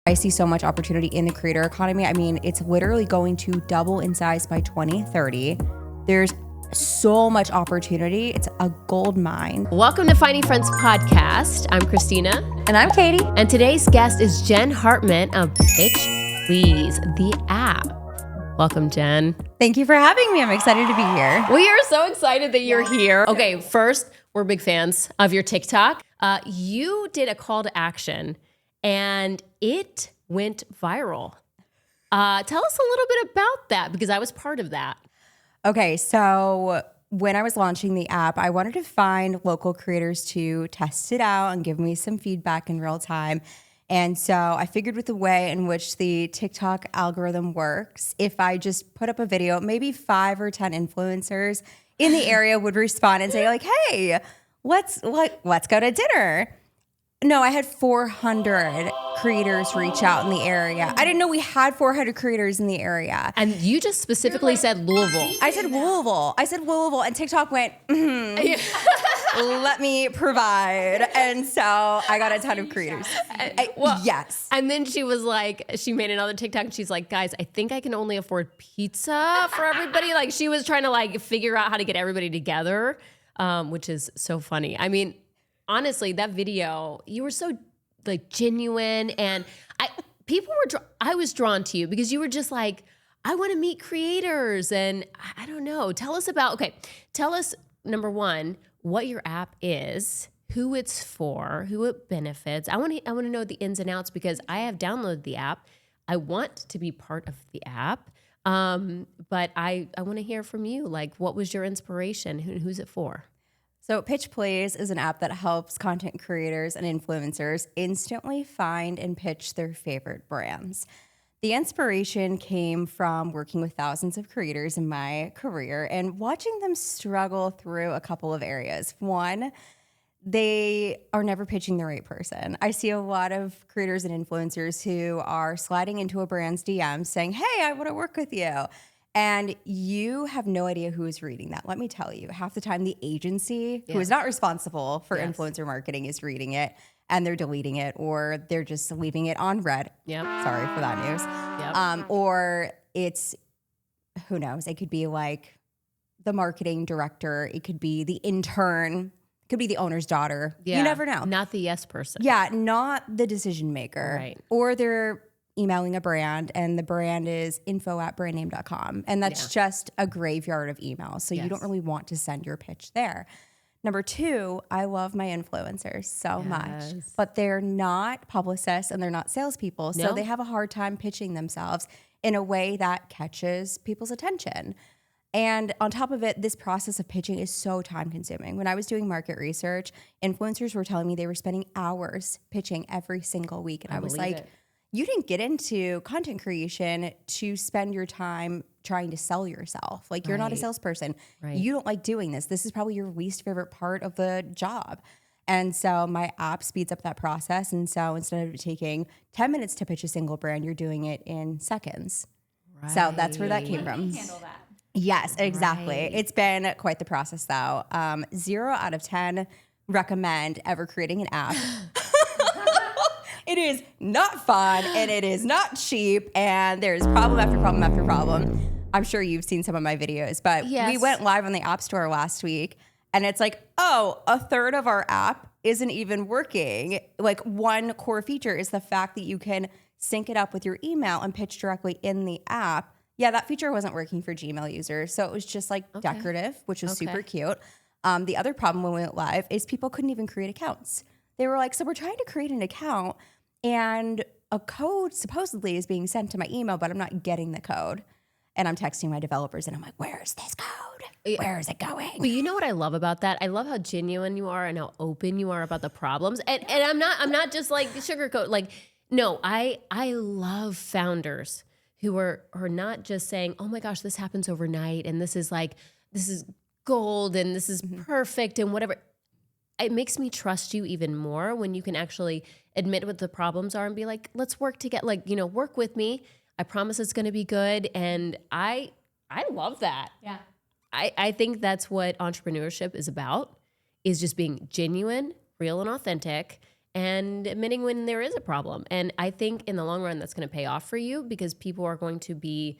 I see so much opportunity in the creator economy. I mean, it's literally going to double in size by 2030. There's so much opportunity. It's a gold mine. Welcome to Finding Friends podcast. I'm Christina. And I'm Katie. And today's guest is Jen Hartmann of Pitch Please, the app. Welcome, Jen. Thank you for having me. I'm excited to be here. We are so excited that you're here. Okay, first, we're big fans of your TikTok. You did a call to action and it went viral. Tell us a little bit about that because I was part of that. Okay, so when I was launching the app, I wanted to find local creators to test it out and give me some feedback in real time. And so I figured with the way in which the TikTok algorithm works, if I just put up a video, maybe 5 or 10 influencers in the area would respond and say like, hey, let's go to dinner. No, I had 400 creators reach out in the area. I didn't know we had 400 creators in the area. And you just specifically said Louisville. I said Louisville. And TikTok went, let me provide. And so I got a ton of creators. Yes. And then she was like, she made another TikTok and she's like, guys, I think I can only afford pizza for everybody. Like she was trying to like figure out how to get everybody together, which is so funny. I mean, honestly, that video, you were so like genuine, and I was drawn to you because you were just like, I want to meet creators, and I don't know. Tell us, number one, what your app is, who it's for, who it benefits. I want to know the ins and outs because I have downloaded the app. I want to be part of the app, but I want to hear from you. Like, what was your inspiration? Who's it for? So Pitch Please is an app that helps content creators and influencers instantly find and pitch their favorite brands. The inspiration came from working with thousands of creators in my career and watching them struggle through a couple of areas. One, they are never pitching the right person. I see a lot of creators and influencers who are sliding into a brand's DM saying, hey, I want to work with you. And you have no idea who is reading that. Let me tell you, half the time the agency who is not responsible for influencer marketing is reading it and they're deleting it or they're just leaving it on read. Yeah. Sorry for that news. Yep. Or it's, who knows, it could be like the marketing director. It could be the intern. It could be the owner's daughter. Yeah. You never know. Not the yes person. Yeah, not the decision maker. Right. Or they're emailing a brand and the brand is info@brandname.com. And that's just a graveyard of emails. So you don't really want to send your pitch there. Number 2, I love my influencers so much, but they're not publicists and they're not salespeople. So they have a hard time pitching themselves in a way that catches people's attention. And on top of it, this process of pitching is so time consuming. When I was doing market research, influencers were telling me they were spending hours pitching every single week. And I was like, you didn't get into content creation to spend your time trying to sell yourself. Like you're not a salesperson. Right. You don't like doing this. This is probably your least favorite part of the job. And so my app speeds up that process. And so instead of taking 10 minutes to pitch a single brand, you're doing it in seconds. Right. So that's where that came from. Handle that. Yes, exactly. Right. It's been quite the process though. 0 out of 10 recommend ever creating an app. It is not fun and it is not cheap and there's problem after problem after problem. I'm sure you've seen some of my videos, but we went live on the App Store last week and it's like, oh, a third of our app isn't even working. Like one core feature is the fact that you can sync it up with your email and pitch directly in the app. Yeah, that feature wasn't working for Gmail users. So it was just like decorative, which was super cute. The other problem when we went live is people couldn't even create accounts. They were like, so we're trying to create an account and a code supposedly is being sent to my email, but I'm not getting the code. And I'm texting my developers and I'm like, where's this code? Where is it going? But you know what I love about that? I love how genuine you are and how open you are about the problems. And I'm not just like sugarcoat. Like, no, I love founders who are not just saying, oh my gosh, this happens overnight and this is gold and this is perfect and whatever. It makes me trust you even more when you can actually admit what the problems are and be like, let's work together, like, work with me. I promise it's going to be good. And I love that. Yeah. I think that's what entrepreneurship is about, is just being genuine, real and authentic and admitting when there is a problem. And I think in the long run, that's going to pay off for you because people are going to be,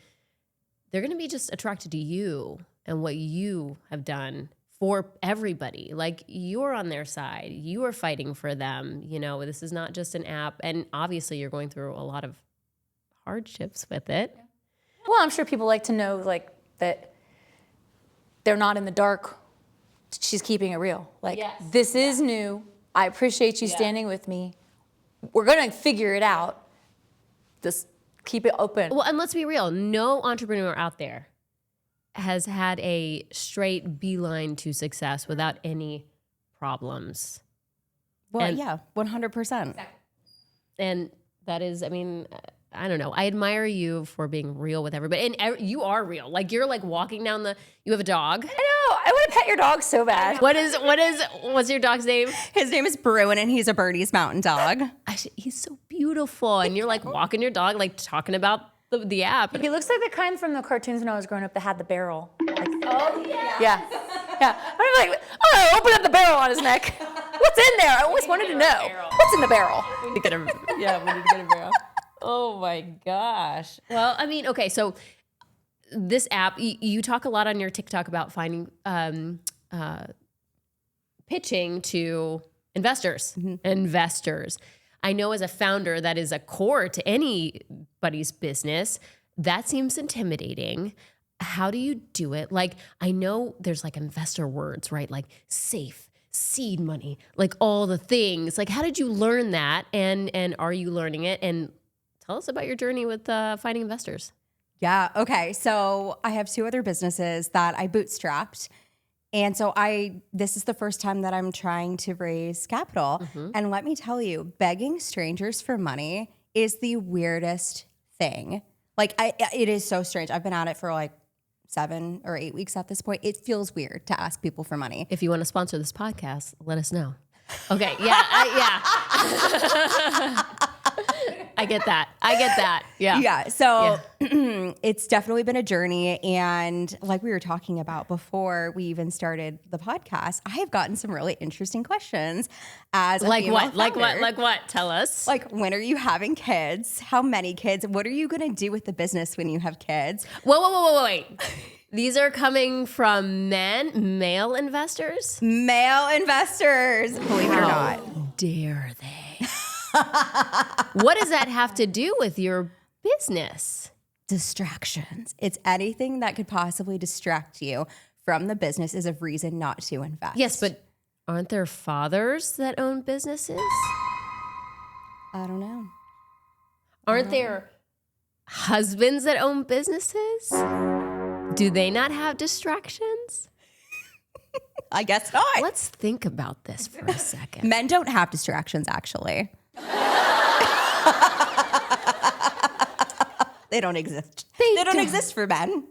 they're going to be just attracted to you and what you have done for everybody. Like you're on their side, you are fighting for them. You know, this is not just an app. And obviously you're going through a lot of hardships with it. Well, I'm sure people like to know like that they're not in the dark. She's keeping it real. Like this is new. I appreciate you standing with me. We're going to figure it out. Just keep it open. Well, and let's be real. No entrepreneur out there has had a straight beeline to success without any problems. Well, yeah, 100%. And that is, I mean, I don't know. I admire you for being real with everybody. And you are real. Like you're like walking down you have a dog. I know. I want to pet your dog so bad. What's your dog's name? His name is Bruin, and he's a Bernese Mountain Dog. He's so beautiful. And you're like walking your dog, like talking about the app. He looks like the kind from the cartoons when I was growing up that had the barrel. Like, oh, yeah. Yeah. I'm like, oh, open up the barrel on his neck. What's in there? I always wanted to know. What's in the barrel? We need to get a barrel. Oh my gosh. Well, I mean, okay, so this app, you talk a lot on your TikTok about finding, pitching to investors. Investors. I know as a founder, that is a core to anybody's business. That seems intimidating. How do you do it? Like, I know there's like investor words, right? Like safe, seed money, like all the things. Like, how did you learn that? And are you learning it? And tell us about your journey with finding investors. Yeah. Okay. So I have 2 other businesses that I bootstrapped. And so this is the first time that I'm trying to raise capital. And let me tell you, begging strangers for money is the weirdest thing. Like it is so strange. I've been at it for like 7 or 8 weeks at this point. It feels weird to ask people for money. If you want to sponsor this podcast, let us know. Okay. Yeah. I get that. Yeah. Yeah. So it's definitely been a journey. And like we were talking about before we even started the podcast, I have gotten some really interesting questions as a female founder. Like what? Tell us. Like, when are you having kids? How many kids? What are you going to do with the business when you have kids? Whoa, wait. These are coming from male investors? Male investors, believe it or not. How dare they? What does that have to do with your business? Distractions. It's anything that could possibly distract you from the business is a reason not to invest. Yes, but aren't there fathers that own businesses? I don't know. Aren't there husbands that own businesses? Do they not have distractions? I guess not. Let's think about this for a second. Men don't have distractions, actually. They don't exist. They don't exist for men.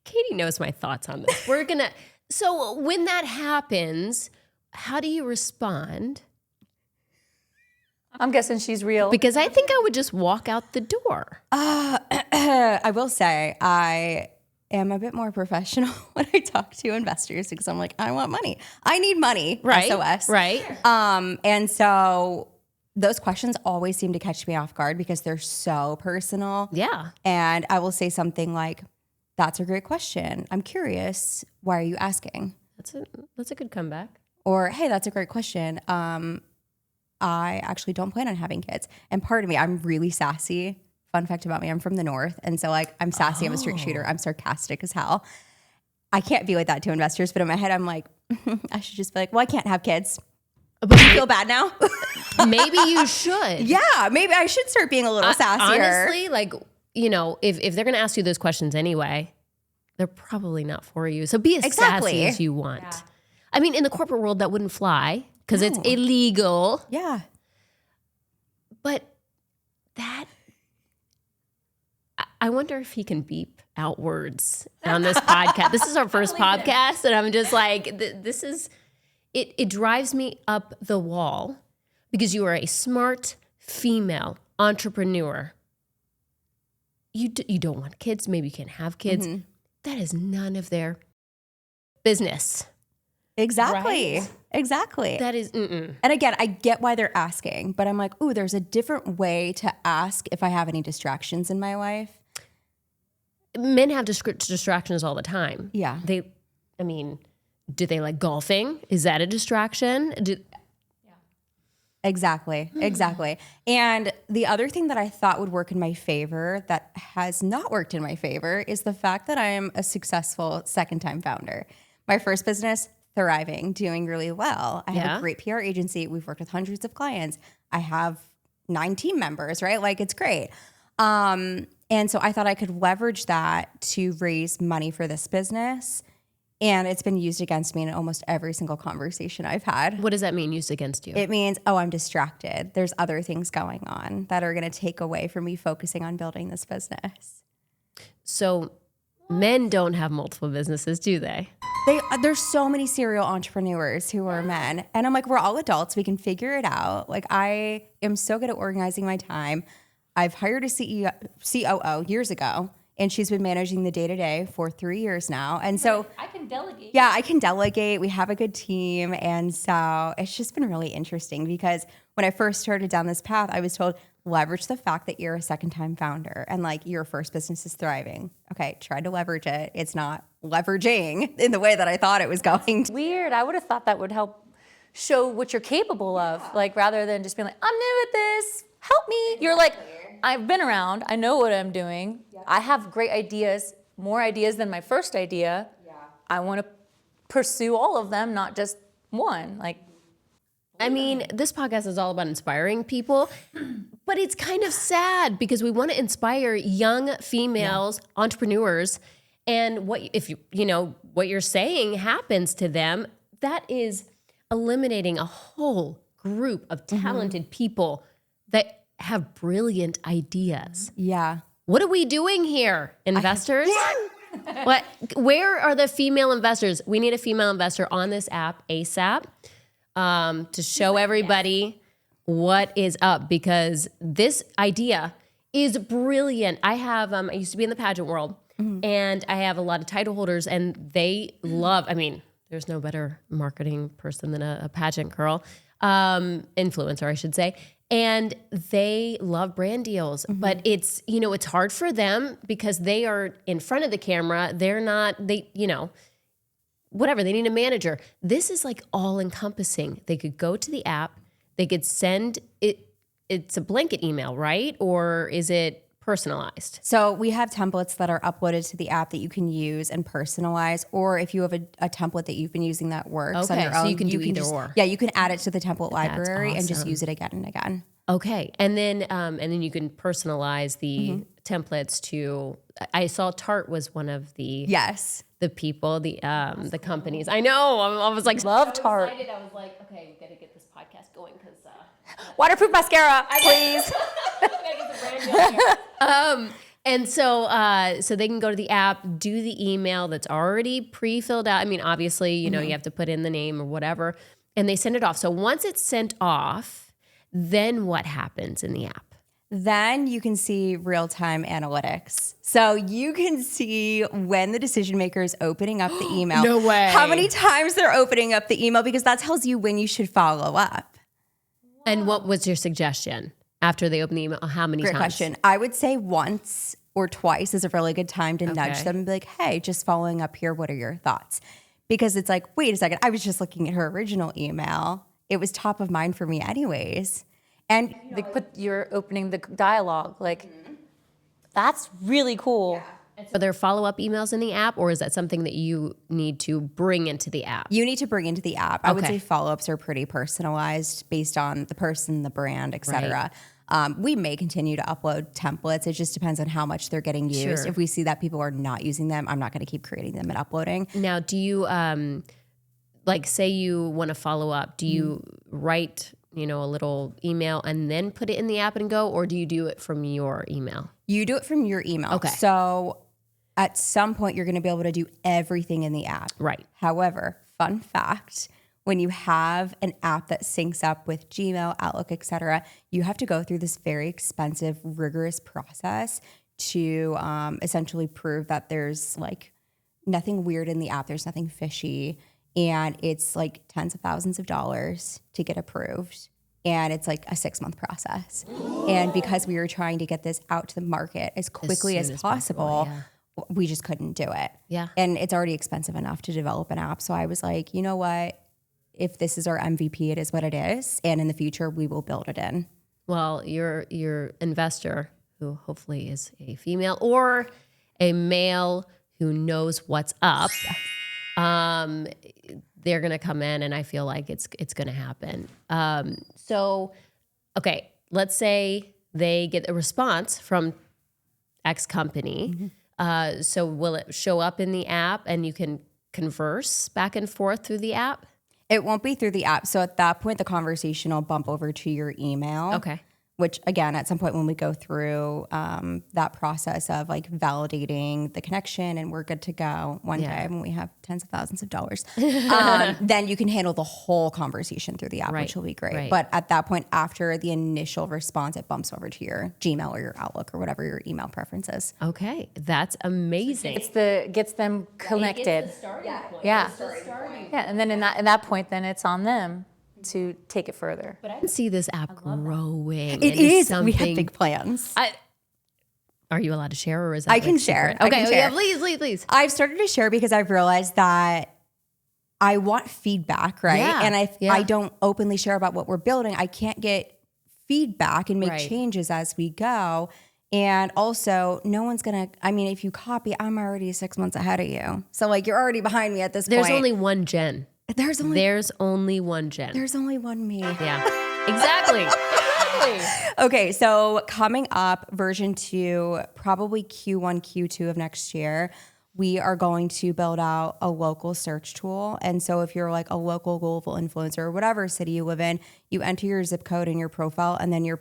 Katie knows my thoughts on this. So when that happens, how do you respond? I'm guessing she's real. Because I think I would just walk out the door. I will say I am a bit more professional when I talk to investors because I'm like, I want money. I need money. Right. SOS. Right. And so those questions always seem to catch me off guard because they're so personal. Yeah. And I will say something like, that's a great question. I'm curious. Why are you asking? That's a good comeback. Or, hey, that's a great question. I actually don't plan on having kids. And part of me, I'm really sassy. Fun fact about me, I'm from the North. And so like, I'm sassy, I'm a straight shooter. I'm sarcastic as hell. I can't be like that to investors, but in my head, I'm like, I should just be like, well, I can't have kids. But you feel bad now? Maybe you should. Yeah, maybe I should start being a little sassier. Honestly, like, you know, if they're going to ask you those questions anyway, they're probably not for you. So be as sassy as you want. Yeah. I mean, in the corporate world, that wouldn't fly because it's illegal. Yeah. But I wonder if he can beep out words on this podcast. This is our first podcast, and I'm just like, this is... It drives me up the wall because you are a smart female entrepreneur. You don't want kids. Maybe you can't have kids. Mm-hmm. That is none of their business. Exactly. Right? Exactly. That is, And again, I get why they're asking, but I'm like, ooh, there's a different way to ask if I have any distractions in my life. men have distractions all the time. Yeah. Do they like golfing? Is that a distraction? Exactly. And the other thing that I thought would work in my favor that has not worked in my favor is the fact that I am a successful second-time founder. My first business, thriving, doing really well. I have a great PR agency. We've worked with hundreds of clients. I have 9 team members, right? Like, it's great. And so I thought I could leverage that to raise money for this business. And it's been used against me in almost every single conversation I've had. What does that mean, used against you? It means, oh, I'm distracted. There's other things going on that are going to take away from me focusing on building this business. So men don't have multiple businesses, do they? There's so many serial entrepreneurs who are men. And I'm like, we're all adults. We can figure it out. Like, I am so good at organizing my time. I've hired a COO years ago, and she's been managing the day-to-day for 3 years now. And so I can delegate. Yeah, I can delegate. We have a good team. And so it's just been really interesting because when I first started down this path, I was told, leverage the fact that you're a second-time founder and like your first business is thriving. Okay, tried to leverage it. It's not leveraging in the way that I thought it was going to. Weird. I would have thought that would help show what you're capable of, like rather than just being like, I'm new at this, help me. You're like, I've been around, I know what I'm doing. I have great ideas, more ideas than my first idea. I want to pursue all of them, not just one. Like, I mean, this podcast is all about inspiring people, but it's kind of sad because we want to inspire young females, entrepreneurs, and what you're saying happens to them, that is eliminating a whole group of talented people that have brilliant ideas. Yeah. What are we doing here, investors? Where are the female investors? We need a female investor on this app ASAP to show everybody what is up, because this idea is brilliant. I used to be in the pageant world, and I have a lot of title holders, and they love, there's no better marketing person than a pageant girl, influencer, I should say. And they love brand deals, but it's hard for them because they are in front of the camera. Whatever, they need a manager. This is like all encompassing. They could go to the app, they could send it. It's a blanket email, right? Or is it personalized? So we have templates that are uploaded to the app that you can use and personalize, or if you have a template that you've been using that works on your own, so you can do either or. Yeah, you can add it to the template library and just awesome. use it again and again. Okay, and then you can personalize the templates to. I saw Tarte was one of the the people, the companies. I know. I was like, love Tarte. Excited. I was like, okay, we got to get this podcast going because. Waterproof mascara, please. And so they can go to the app, do the email that's already pre-filled out. I mean, obviously, you have to put in the name or whatever, and they send it off. So once it's sent off, then what happens in the app? Then you can see real-time analytics. So you can see when the decision maker is opening up the email. No way. How many times they're opening up the email, because that tells you when you should follow up. And what was your suggestion after they open the email? How many Great times? question. I would say once or twice is a really good time to nudge them and be like, hey, just following up here, what are your thoughts? Because it's like, wait a second, I was just looking at her original email. It was top of mind for me anyways. And You're opening the dialogue. Like, that's really cool. Are there follow-up emails in the app, or is that something that you need to bring into the app? You need to bring into the app. I would say follow-ups are pretty personalized based on the person, the brand, et cetera. We may continue to upload templates. It just depends on how much they're getting used. Sure. If we see that people are not using them, I'm not going to keep creating them and uploading. Now, do you, say you want to follow up, do you write, a little email and then put it in the app and go, or do you do it from your email? You do it from your email. Okay. So at some point, you're going to be able to do everything in the app. Right. However, fun fact, when you have an app that syncs up with Gmail, Outlook, et cetera, you have to go through this very expensive, rigorous process to essentially prove that there's like nothing weird in the app. There's nothing fishy. and it's like tens of thousands of dollars to get approved. And it's like a 6-month process. And because we were trying to get this out to the market as quickly as possible, we just couldn't do it. Yeah. And it's already expensive enough to develop an app. So I was like, you know what? If this is our MVP, it is what it is. And in the future, we will build it in. Well, your investor, who hopefully is a female or a male who knows what's up, they're going to come in, and I feel like it's going to happen. So, okay, let's say they get a response from X company. So will it show up in the app and you can converse back and forth through the app? It won't be through the app. So at that point, the conversation will bump over to your email. Okay. Which, again, at some point when we go through that process of like validating the connection and we're good to go one day when we have tens of thousands of dollars, then you can handle the whole conversation through the app, which will be great. Right. But at that point, after the initial response, it bumps over to your Gmail or your Outlook or whatever your email preference is. Okay, that's amazing. Gets them connected. Yeah. And then in that point, then it's on them to take it further. But I can see this app growing. It is. We have big plans. Are you allowed to share, or is that I can share. secret? Okay, share. Please. I've started to share because I've realized that I want feedback, right? Yeah. And if I don't openly share about what we're building, I can't get feedback and make changes as we go. And also, no one's going to, I mean, if you copy, I'm already 6 months ahead of you. So like, you're already behind me at this point. There's only one Jen. There's only one Jen. There's only one me. Yeah, exactly. Okay, so coming up, version 2, probably Q1, Q2 of next year, we are going to build out a local search tool. And so if you're like a local Louisville influencer or whatever city you live in, you enter your zip code in your profile, and then you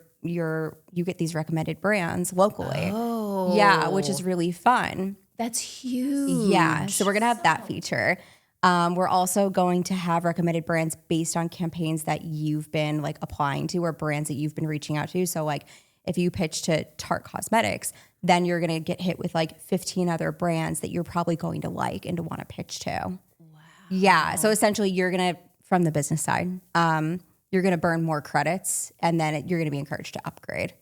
get these recommended brands locally. Oh. Yeah, which is really fun. That's huge. Yeah, so we're going to have that feature. We're also going to have recommended brands based on campaigns that you've been like applying to or brands that you've been reaching out to. So like if you pitch to Tarte Cosmetics, then you're going to get hit with like 15 other brands that you're probably going to like and to want to pitch to. Wow. Yeah. So essentially you're going to, from the business side, you're going to burn more credits, and then you're going to be encouraged to upgrade.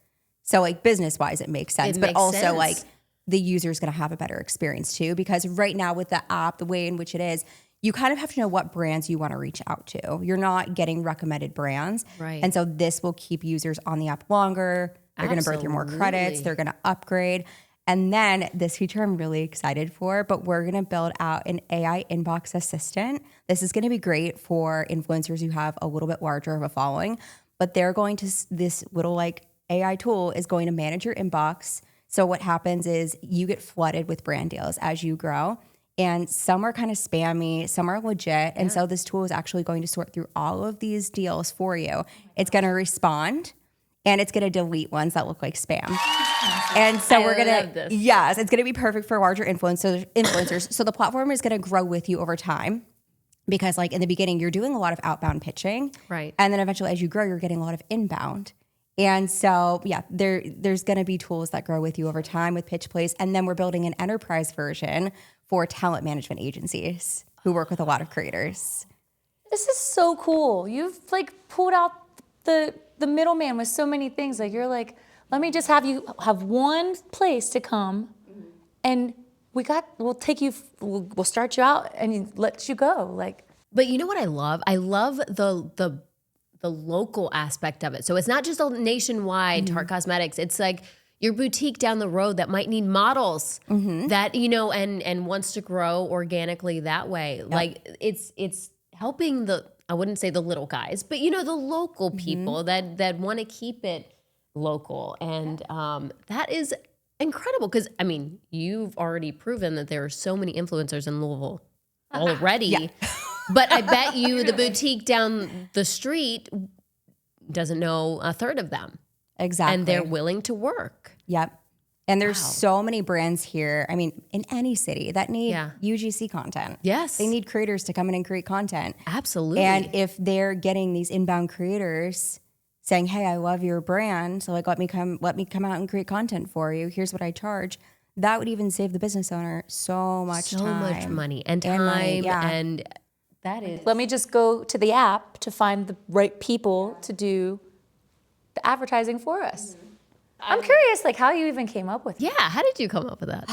So like business wise, it makes sense, but also like the user is going to have a better experience too, because right now with the app, the way in which it is, you kind of have to know what brands you want to reach out to. You're not getting recommended brands. Right. And so this will keep users on the app longer. They're going to birth you more credits. They're going to upgrade. And then this feature I'm really excited for, but we're going to build out an AI inbox assistant. This is going to be great for influencers who have a little bit larger of a following, but they're going to, this little like AI tool is going to manage your inbox. So what happens is you get flooded with brand deals as you grow. And some are kind of spammy, some are legit. And so this tool is actually going to sort through all of these deals for you. It's going to respond, and it's going to delete ones that look like spam. And so we're going to, yes, it's going to be perfect for larger influencers. So the platform is going to grow with you over time, because like in the beginning, you're doing a lot of outbound pitching. Right. And then eventually as you grow, you're getting a lot of inbound. And so, yeah, there's going to be tools that grow with you over time with Pitch Place. And then we're building an enterprise version for talent management agencies who work with a lot of creators. This is so cool. You've like pulled out the middleman with so many things. Like you're like, let me just have you have one place to come, and we'll start you out and let you go. Like, but you know what I love? I love the local aspect of it. So it's not just a nationwide Tarte Cosmetics. It's like your boutique down the road that might need models that, you know, and wants to grow organically that way. Yep. Like it's helping I wouldn't say the little guys, but you know, the local people that want to keep it local. And that is incredible, because I mean, you've already proven that there are so many influencers in Louisville already. But I bet you the boutique down the street doesn't know a third of them. Exactly. And they're willing to work. Yep. And there's so many brands here, I mean, in any city that need UGC content. Yes. They need creators to come in and create content. Absolutely. And if they're getting these inbound creators saying, hey, I love your brand, so like let me come out and create content for you. Here's what I charge. That would even save the business owner so much time. So much money and time and That is. Let me just go to the app to find the right people to do the advertising for us. I'm curious, like, how you even came up with it. Yeah, how did you come up with that?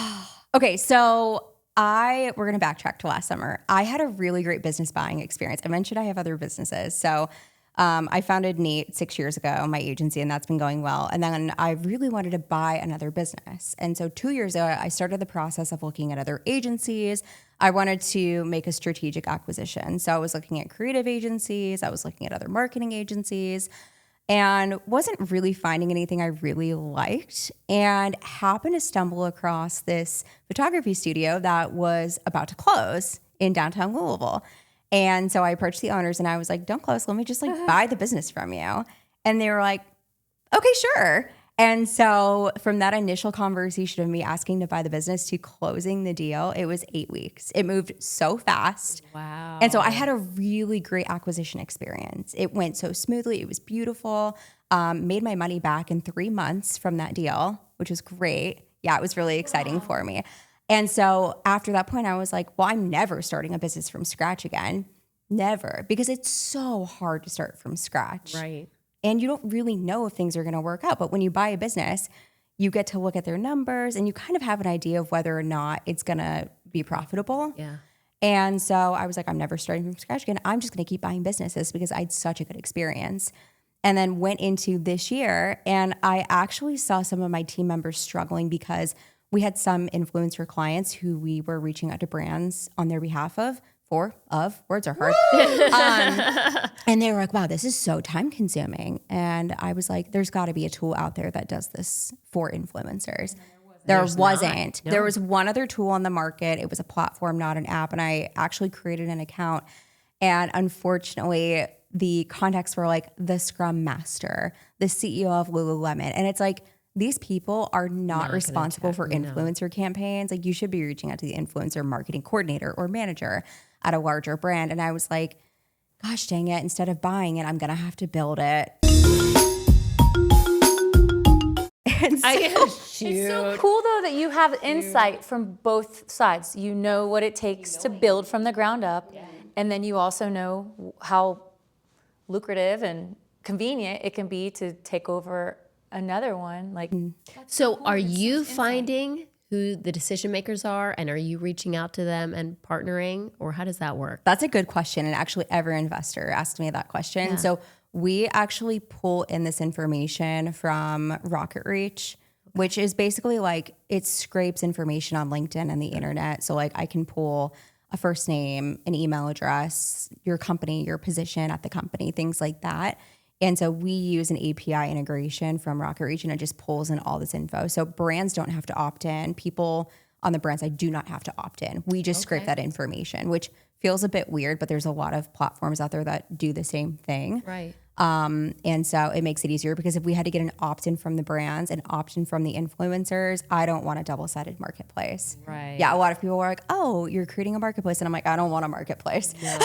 Okay, so we're going to backtrack to last summer. I had a really great business buying experience. I mentioned I have other businesses. So I founded Neat 6 years ago, my agency, and that's been going well. And then I really wanted to buy another business. And so 2 years ago, I started the process of looking at other agencies. I wanted to make a strategic acquisition. So I was looking at creative agencies. I was looking at other marketing agencies and wasn't really finding anything I really liked, and happened to stumble across this photography studio that was about to close in downtown Louisville. And so I approached the owners and I was like, don't close, let me just like buy the business from you. And they were like, okay, sure. And so from that initial conversation of me asking to buy the business to closing the deal, it was 8 weeks. It moved so fast. Wow. And so I had a really great acquisition experience. It went so smoothly. It was beautiful. Made my money back in 3 months from that deal, which was great. Yeah, it was really exciting for me. And so after that point, I was like, well, I'm never starting a business from scratch again. Never. Because it's so hard to start from scratch. Right. And you don't really know if things are going to work out. But when you buy a business, you get to look at their numbers and you kind of have an idea of whether or not it's going to be profitable. Yeah. And so I was like, I'm never starting from scratch again. I'm just going to keep buying businesses because I had such a good experience. And then went into this year and I actually saw some of my team members struggling because we had some influencer clients who we were reaching out to brands on their behalf words are hard. And they were like, wow, this is so time consuming. And I was like, there's got to be a tool out there that does this for influencers. There wasn't. No. There was one other tool on the market. It was a platform, not an app. And I actually created an account. And unfortunately, the contacts were like the Scrum Master, the CEO of Lululemon. And it's like, these people are not responsible for influencer campaigns. Like, you should be reaching out to the influencer marketing coordinator or manager at a larger brand. And I was like, gosh dang it, instead of buying it, I'm going to have to build it. And so, It's so cool, though, that you have insight from both sides. You know what it takes to build from the ground up. Yeah. And then you also know how lucrative and convenient it can be to take over another one. Like, So are you finding who the decision makers are, and are you reaching out to them and partnering, or how does that work? that's a good question. And actually, every investor asked me that question. Yeah. So we actually pull in this information from Rocket Reach, which is basically like it scrapes information on LinkedIn and the internet. So like I can pull a first name, an email address, your company, your position at the company, things like that. And so we use an API integration from Rocket Reach, and it just pulls in all this info. So brands don't have to opt in. People on the brand side do not have to opt in. We just scrape that information, which feels a bit weird, but there's a lot of platforms out there that do the same thing. Right. And so it makes it easier, because if we had to get an opt-in from the brands and opt-in from the influencers, I don't want a double-sided marketplace. Right. Yeah, a lot of people were like, oh, you're creating a marketplace. And I'm like, I don't want a marketplace. No,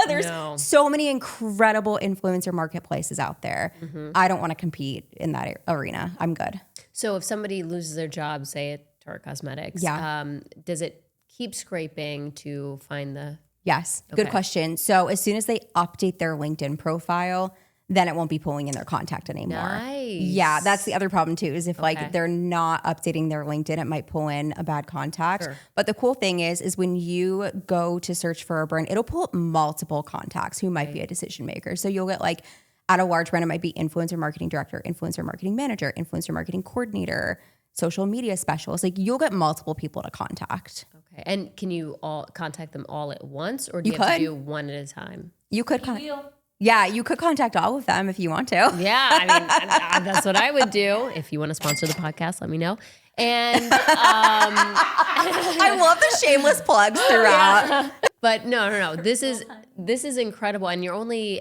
There's so many incredible influencer marketplaces out there. Mm-hmm. I don't want to compete in that arena. I'm good. So if somebody loses their job, say at Tarte Cosmetics, does it keep scraping to find the... Yes, good question. So as soon as they update their LinkedIn profile, then it won't be pulling in their contact anymore. Nice. Yeah, that's the other problem too, is if like they're not updating their LinkedIn, it might pull in a bad contact. Sure. But the cool thing is when you go to search for a brand, it'll pull up multiple contacts who might be a decision maker. So you'll get like, at a large brand, it might be influencer marketing director, influencer marketing manager, influencer marketing coordinator, social media specialist. Like, you'll get multiple people to contact. Okay. And can you all contact them all at once, or do you have to do one at a time? You could you could contact all of them if you want to. Yeah, I mean, that's what I would do. If you want to sponsor the podcast, let me know. And I love the shameless plugs throughout. Yeah. But no. This is incredible, and you're only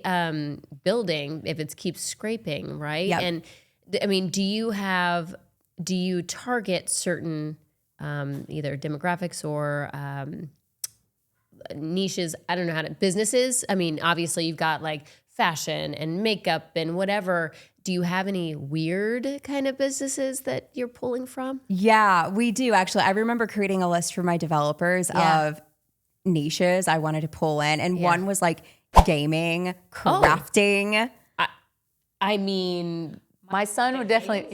building if it keeps scraping, right? Yep. And I mean, do you target certain either demographics or niches? I don't know how to businesses. I mean, obviously you've got like fashion and makeup and whatever. Do you have any weird kind of businesses that you're pulling from? Yeah, we do actually. I remember creating a list for my developers of niches I wanted to pull in. And one was like gaming, crafting. I mean, My son would definitely,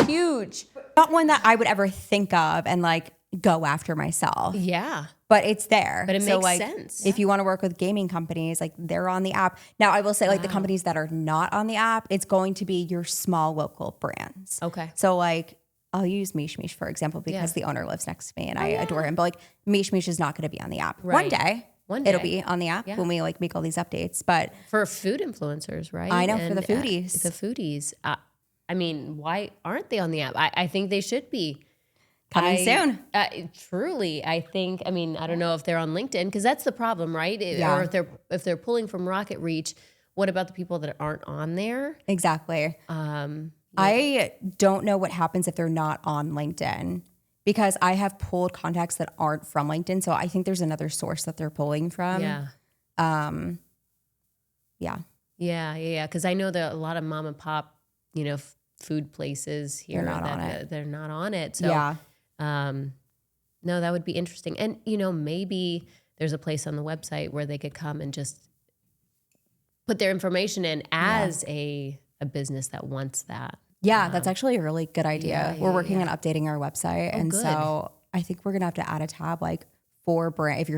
huge. Not one that I would ever think of and like go after myself. yeah. But it's there. But it so makes like, sense. If you want to work with gaming companies, like they're on the app. Now, I will say like the companies that are not on the app, it's going to be your small local brands. Okay. So like I'll use Mish Mish, for example, because the owner lives next to me and I adore him. But like Mish Mish is not going to be on the app. Right. One day it'll be on the app when we like make all these updates. But For food influencers, right? I know, for the foodies. The foodies. I mean, why aren't they on the app? I think they should be. Coming soon. Truly, I think. I mean, I don't know if they're on LinkedIn because that's the problem, right? Or if they're pulling from Rocket Reach, what about the people that aren't on there? Exactly. I don't know what happens if they're not on LinkedIn because I have pulled contacts that aren't from LinkedIn. So I think there's another source that they're pulling from. Yeah. Yeah. Because I know that a lot of mom and pop, food places here They're not on it. They're not on it. So Yeah. no, that would be interesting. And maybe there's a place on the website where they could come and just put their information in as a business that wants that. Yeah, that's actually a really good idea. We're working on updating our website. And good. so I think we're going to have to add a tab like for brand. If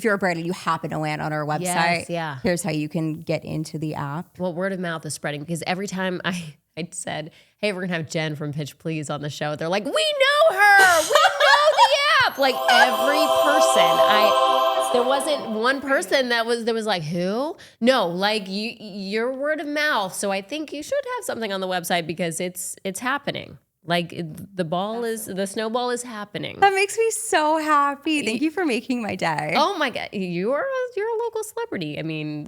you're a brand and you happen to land on our website, here's how you can get into the app. Well, word of mouth is spreading because every time I said, hey, we're going to have Jen from Pitch Please on the show, they're like, we know her. We know the app. Like every person. There wasn't one person that was like, who? No, like your word of mouth. So I think you should have something on the website because it's happening. Like the snowball is happening. That makes me so happy. Thank you for making my day. Oh my God, you're a local celebrity. I mean,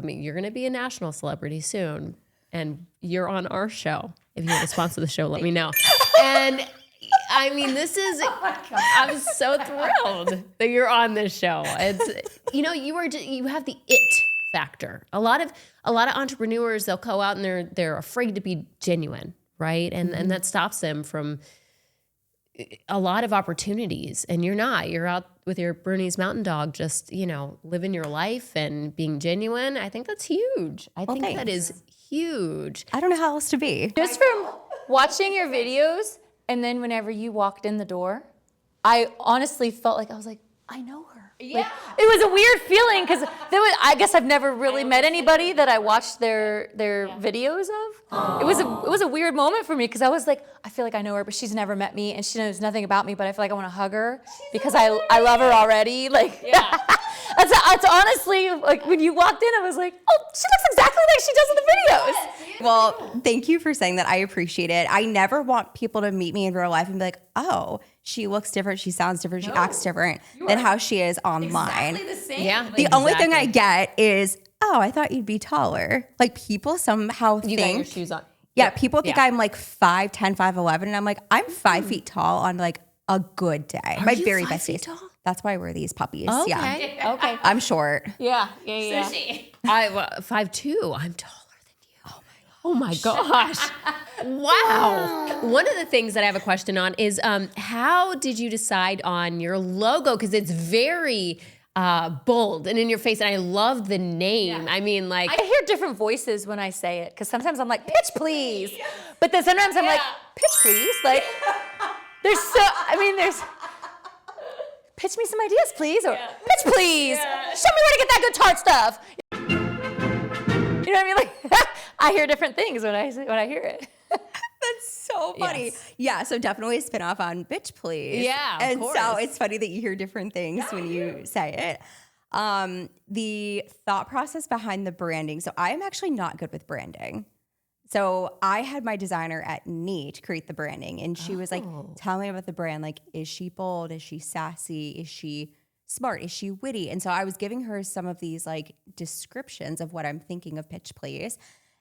you're going to be a national celebrity soon, and you're on our show. If you want to sponsor the show, let me know. And I mean, this is. I'm so thrilled that you're on this show. It's you have the it factor. A lot of entrepreneurs, they'll go out and they're afraid to be genuine, right? And that stops them from a lot of opportunities. And you're not. You're out with your Bernese Mountain Dog, just living your life and being genuine. I think that's huge. I think that is huge. I don't know how else to be. Just from watching your videos, and then whenever you walked in the door, I honestly felt like I was like, I know her. Yeah. Like, it was a weird feeling because I guess I've never really met anybody that I watched their videos of. It was a weird moment for me because I was like, I feel like I know her, but she's never met me and she knows nothing about me, but I feel like I want to hug her because I love her already. Like, That's honestly, like when you walked in, I was like, oh, she looks exactly like she does in the videos. Well, thank you for saying that. I appreciate it. I never want people to meet me in real life and be like, oh, she looks different, she sounds different, she acts different than how she is online. Exactly the same. Yeah. The only thing I get is, oh, I thought you'd be taller. Like people somehow You got your think, shoes on. yeah, people think I'm like 5'10", 5'11", and I'm like, I'm 5 feet tall on like a good day. Are My you very 5 best feet days. tall? That's why I wear these puppies. Okay. Yeah. Okay. I'm short. Yeah. I 5'2". I'm taller than you. Oh my gosh. Wow. One of the things that I have a question on is how did you decide on your logo? Because it's very bold and in your face, and I love the name. Yeah. I mean, like, I hear different voices when I say it because sometimes I'm like, pitch please, but then sometimes I'm like, pitch please. Like, there's pitch me some ideas, please, or pitch please. Show me where to get that good tart stuff. You know what I mean? Like, I hear different things when I hear it. That's so funny. Yes. Yeah, so definitely a spinoff on Bitch Please. Yeah, and course. so it's funny that you hear different things when you say it. The thought process behind the branding. So I'm actually not good with branding. So I had my designer at Neat create the branding, and she was like, tell me about the brand. Like, is she bold? Is she sassy? Is she smart? Is she witty? And so I was giving her some of these like descriptions of what I'm thinking of Pitch Please.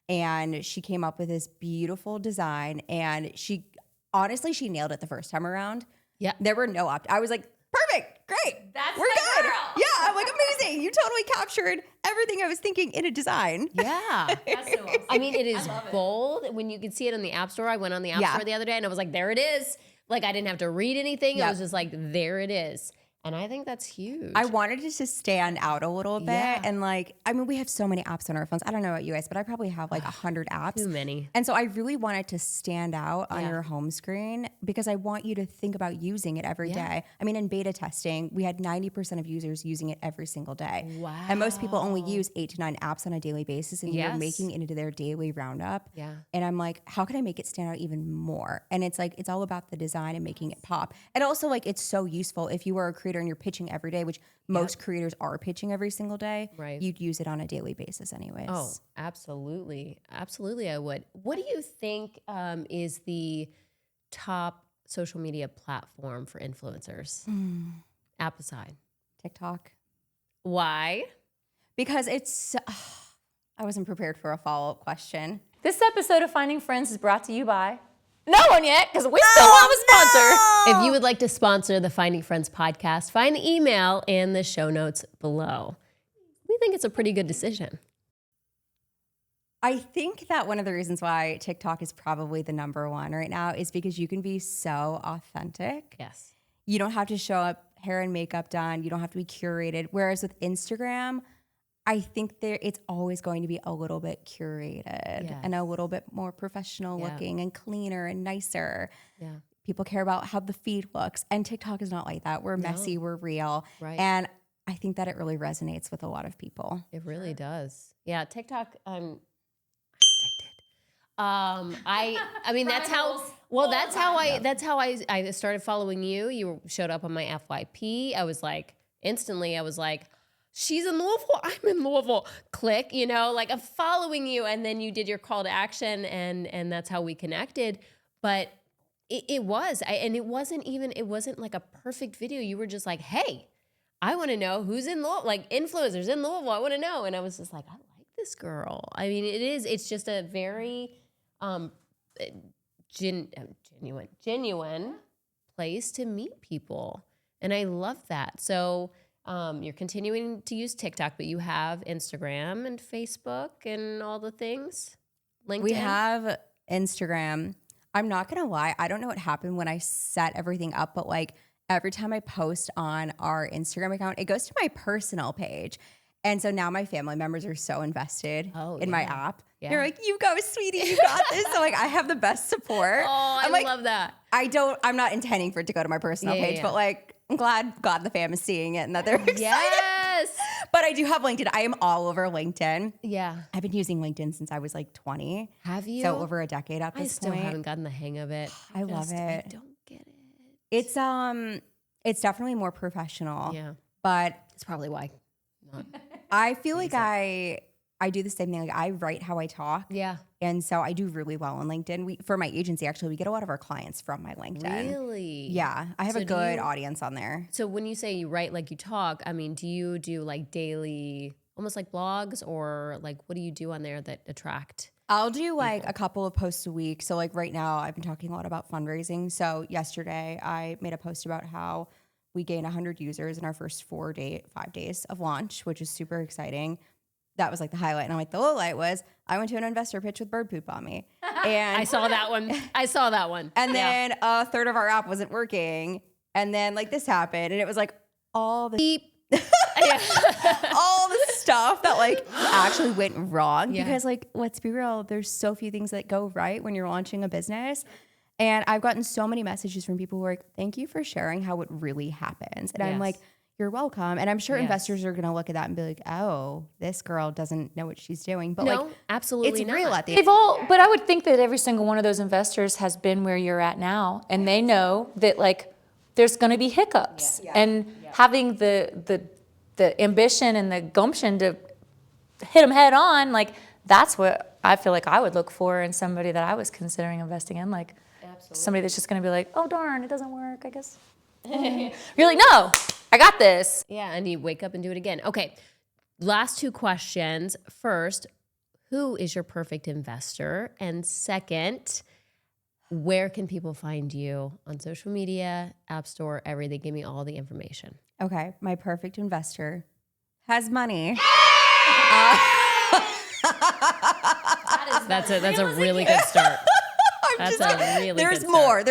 And she came up with this beautiful design, and she nailed it the first time around. Yeah. There were no I was like, perfect, great. We're good. Girl. Yeah, I'm like, amazing. You totally captured everything I was thinking in a design. Yeah. That's so awesome. I mean, it is bold. When you can see it on the App Store, I went on the App Store the other day and I was like, there it is. Like, I didn't have to read anything. It was just like, there it is. And I think that's huge. I wanted it to stand out a little bit. Yeah. And like, I mean, we have so many apps on our phones. I don't know about you guys, but I probably have like 100 apps. Too many. And so I really want it to stand out on your home screen because I want you to think about using it every day. I mean, in beta testing, we had 90% of users using it every single day. Wow. And most people only use 8 to 9 apps on a daily basis, and you're making it into their daily roundup. Yeah. And I'm like, how can I make it stand out even more? And it's like, it's all about the design and making it pop. And also like, it's so useful if you are a creator and you're pitching every day, which most creators are pitching every single day. Right. You'd use it on a daily basis anyways. Oh, absolutely. Absolutely, I would. What do you think is the top social media platform for influencers? App aside. TikTok. Why? Because it's, I wasn't prepared for a follow-up question. This episode of Finding Friends is brought to you by no one yet, because we still have a sponsor. If you would like to sponsor the Finding Friends podcast, find the email in the show notes below. We think it's a pretty good decision. I think that one of the reasons why TikTok is probably the number one right now is because you can be so authentic. Yes. You don't have to show up hair and makeup done. You don't have to be curated. Whereas with Instagram, I think it's always going to be a little bit curated and a little bit more professional looking and cleaner and nicer. Yeah. People care about how the feed looks. And TikTok is not like that. We're messy, we're real. Right. And I think that it really resonates with a lot of people. It really does. Yeah, TikTok, I'm addicted. I mean that's how I started following you. You showed up on my FYP. I was like, she's in Louisville, I'm in Louisville. Click, like I'm following you. And then you did your call to action and that's how we connected. But it wasn't like a perfect video. You were just like, hey, I want to know who's in Louisville, like influencers in Louisville. I want to know. And I was just like, I like this girl. I mean, it's just a very genuine place to meet people. And I love that. So you're continuing to use TikTok, but you have Instagram and Facebook and all the things. LinkedIn. We have Instagram. I'm not going to lie. I don't know what happened when I set everything up, but like every time I post on our Instagram account, it goes to my personal page. And so now my family members are so invested in my app. Yeah. They're like, you go, sweetie, you got this. So like I have the best support. Oh, I love that. I'm not intending for it to go to my personal page, but like I'm glad the fam is seeing it and that they're excited. Yes. But I do have LinkedIn. I am all over LinkedIn. Yeah. I've been using LinkedIn since I was like 20. Have you? So over a decade at this point. I still haven't gotten the hang of it. I love it. I don't get it. It's definitely more professional. Yeah. But it's probably why. I feel like I do the same thing. Like I write how I talk. Yeah. And so I do really well on LinkedIn. For my agency, actually, we get a lot of our clients from my LinkedIn. Really? Yeah. I have a good audience on there. So when you say you write like you talk, I mean, do you do like daily, almost like blogs, or like what do you do on there that attract? I'll do like a couple of posts a week. So like right now I've been talking a lot about fundraising. So yesterday I made a post about how we gained 100 users in our first 5 days of launch, which is super exciting. That was like the highlight. And I'm like, the low light was I went to an investor pitch with bird poop on me. And I saw that one. And then a third of our app wasn't working. And then like this happened. And it was like all the all the stuff that like actually went wrong. Because like, let's be real, there's so few things that go right when you're launching a business. And I've gotten so many messages from people who are like, thank you for sharing how it really happens. And I'm like, you're welcome. And I'm sure investors are going to look at that and be like, oh, this girl doesn't know what she's doing. But no, like, absolutely it's not. real at the end. But I would think that every single one of those investors has been where you're at now. And they know that like there's going to be hiccups. And having the ambition and the gumption to hit them head on, like that's what I feel like I would look for in somebody that I was considering investing in. Like somebody that's just going to be like, oh, darn, it doesn't work, I guess. You're like, no, I got this. Yeah, and you wake up and do it again. Okay, last two questions. First, who is your perfect investor? And second, where can people find you on social media, App Store, everything? Give me all the information. Okay, my perfect investor has money. That's a really good start. There's more.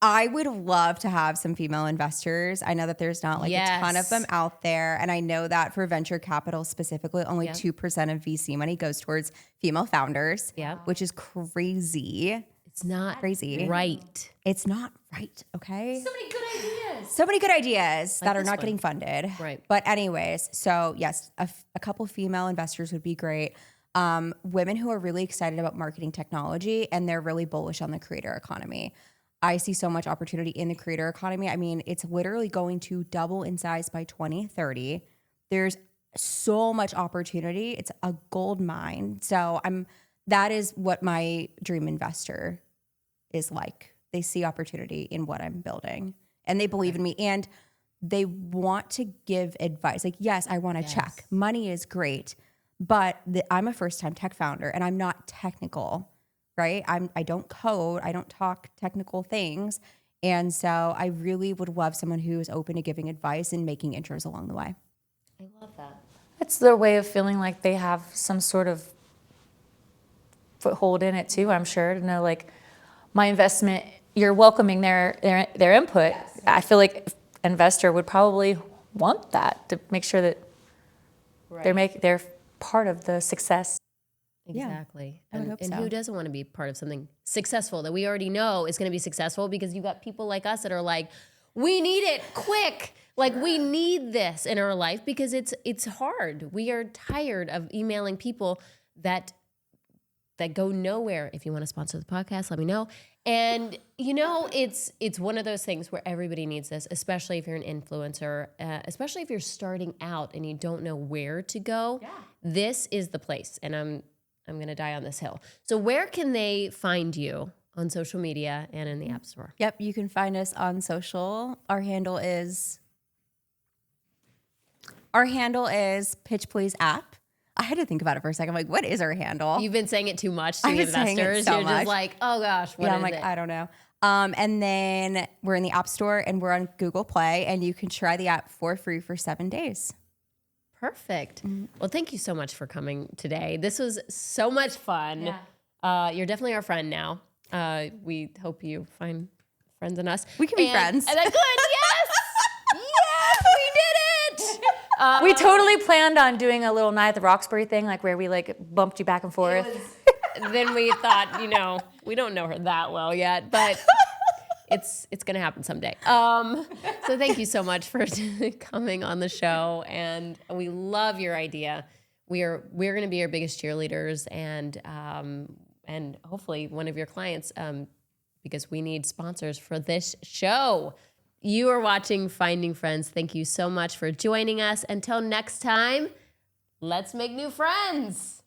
I would love to have some female investors. I know that there's not like a ton of them out there. And I know that for venture capital specifically, only 2% of VC money goes towards female founders, which is crazy. It's not crazy. Right. It's not right. Okay. So many good ideas. So many good ideas Like that are not one. getting funded. Right. But anyways, so yes, a couple female investors would be great. Women who are really excited about marketing technology and they're really bullish on the creator economy. I see so much opportunity in the creator economy. I mean, it's literally going to double in size by 2030. There's so much opportunity. It's a gold mine. So that is what my dream investor is like. They see opportunity in what I'm building and they believe in me and they want to give advice. Like, yes, I want to check. Money is great, but I'm a first-time tech founder and I'm not technical. Right? I don't code. I don't talk technical things. And so I really would love someone who is open to giving advice and making intros along the way. I love that. It's their way of feeling like they have some sort of foothold in it too, I'm sure, to know like my investment, you're welcoming their input. Yes. I feel like an investor would probably want that to make sure that they're part of the success. Exactly. I would hope and so. who doesn't want to be part of something successful that we already know is going to be successful because you got people like us that are like, we need it quick. Like we need this in our life because it's hard. We are tired of emailing people that go nowhere. If you want to sponsor the podcast, let me know. And it's one of those things where everybody needs this, especially if you're an influencer, especially if you're starting out and you don't know where to go. Yeah. This is the place. And I'm going to die on this hill. So where can they find you on social media and in the App Store? Yep, you can find us on social. Our handle is Pitch Please App. I had to think about it for a second. I'm like, what is our handle? You've been saying it too much to I've the been saying it investors. so You're much. just like, oh gosh, what is I'm like, it? I don't know. And then we're in the App Store and we're on Google Play and you can try the app for free for 7 days. Perfect. Well, thank you so much for coming today. This was so much fun. Yeah. You're definitely our friend now. We hope you find friends in us. We can be friends. And that's good. Yes. Yes, we did it. We totally planned on doing a little Night at the Roxbury thing, like where we like bumped you back and forth. Then we thought, we don't know her that well yet, but it's going to happen someday. So thank you so much for coming on the show, and we love your idea. We're going to be your biggest cheerleaders, and hopefully one of your clients, because we need sponsors for this show. You are watching Finding Friends. Thank you so much for joining us. Until next time, let's make new friends.